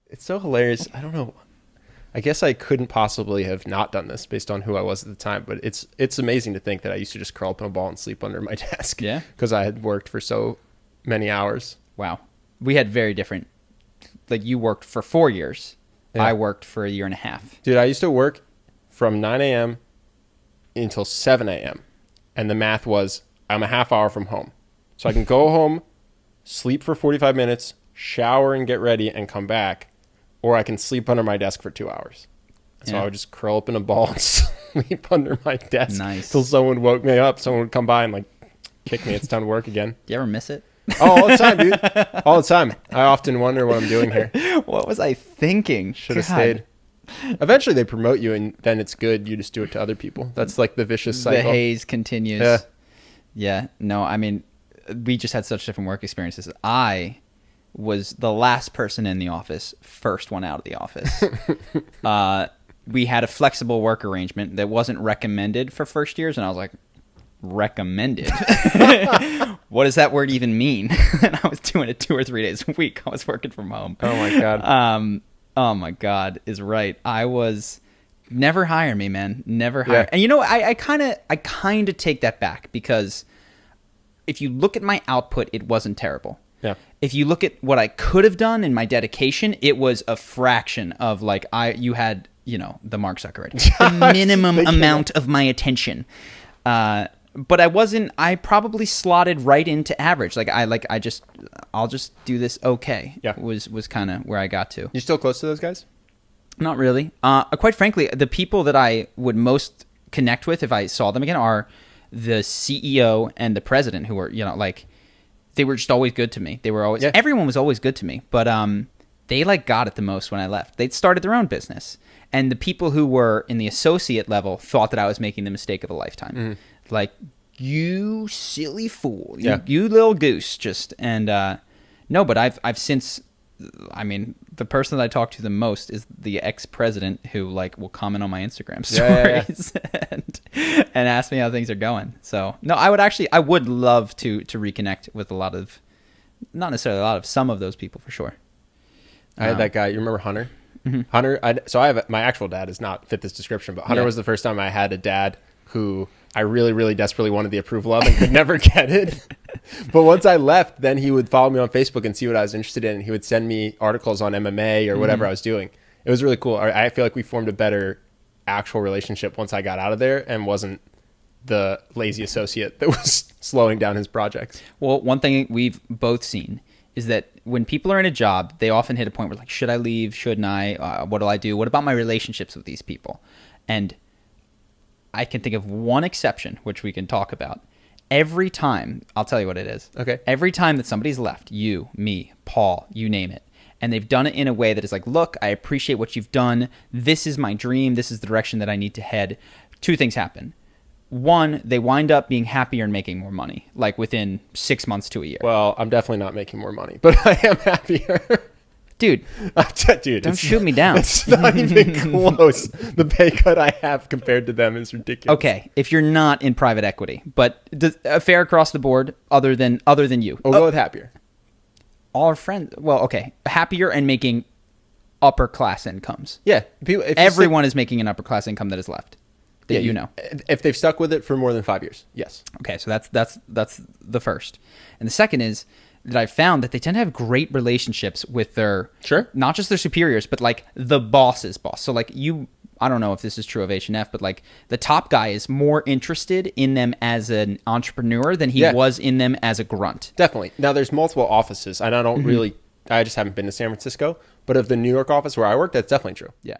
It's so hilarious. I don't know. I guess I couldn't possibly have not done this based on who I was at the time, but it's amazing to think that I used to just curl up in a ball and sleep under my desk. Yeah. Because I had worked for so many hours. Wow. We had very different, like you worked for 4 years. Yeah. I worked for a year and a half. Dude, I used to work from 9 a.m. until 7 a.m. And the math was I'm a half hour from home. So I can go home, sleep for 45 minutes, shower and get ready and come back. Or I can sleep under my desk for 2 hours. So I would just curl up in a ball and sleep under my desk. Nice. Till someone woke me up. Someone would come by and like kick me. It's time to work again. Do you ever miss it? Oh, all the time, dude. All the time. I often wonder what I'm doing here. What was I thinking? Should have stayed. Eventually they promote you and then it's good. You just do it to other people. That's like the vicious cycle. The haze continues. Yeah. Yeah. No, I mean, we just had such different work experiences. I was the last person in the office, first one out of the office. We had a flexible work arrangement that wasn't recommended for first years, and I was like, recommended? What does that word even mean? And I was doing it 2 or 3 days a week. I was working from home. Oh my God. Oh my God is right. I was never hire me, man. Never hire. Yeah. And you know, I kind of take that back, because if you look at my output, it wasn't terrible. Yeah. If you look at what I could have done in my dedication, it was a fraction of like you had, you know, the Mark Zuckerberg, the minimum amount of my attention. But I probably slotted right into average. I'll just do this. Okay. Yeah. Was kind of where I got to. You still close to those guys? Not really. Quite frankly, the people that I would most connect with if I saw them again are the CEO and the president, who were, you know, like, they were just always good to me. They were always, everyone was always good to me, but they like got it the most when I left. They'd started their own business, and the people who were in the associate level thought that I was making the mistake of a lifetime. Mm. Like, you silly fool, you little goose, no. But I've since, I mean, the person that I talk to the most is the ex-president, who like will comment on my Instagram stories and ask me how things are going. So no, I would love to reconnect with a lot of, not necessarily a lot of, some of those people for sure. I had that guy. You remember Hunter? Mm-hmm. Hunter. So I have my actual dad does not fit this description, but Hunter was the first time I had a dad who I really, really desperately wanted the approval of and could never get it. But once I left, then he would follow me on Facebook and see what I was interested in. And he would send me articles on MMA or whatever I was doing. It was really cool. I feel like we formed a better actual relationship once I got out of there and wasn't the lazy associate that was slowing down his projects. Well, one thing we've both seen is that when people are in a job, they often hit a point where like, should I leave? Shouldn't I? What do I do? What about my relationships with these people? And I can think of one exception, which we can talk about. Every time, I'll tell you what it is. Okay. Every time that somebody's left, you, me, Paul, you name it, and they've done it in a way that is like, look, I appreciate what you've done. This is my dream. This is the direction that I need to head. 2 things happen. One, they wind up being happier and making more money, like within 6 months to a year. Well, I'm definitely not making more money, but I am happier. Dude, don't shoot me down. It's not even close. The pay cut I have compared to them is ridiculous. Okay, if you're not in private equity, but fair across the board, other than you. We'll go with happier. All our friends, well, okay, happier and making upper class incomes. Yeah, everyone is making an upper class income that is left. That you know, if they've stuck with it for more than 5 years, yes. Okay, so that's the first, and the second is that I've found that they tend to have great relationships with their, not just their superiors, but like the boss's boss. So like I don't know if this is true of H&F, but like the top guy is more interested in them as an entrepreneur than he was in them as a grunt. Definitely. Now there's multiple offices, and I just haven't been to San Francisco, but of the New York office where I work, that's definitely true. Yeah.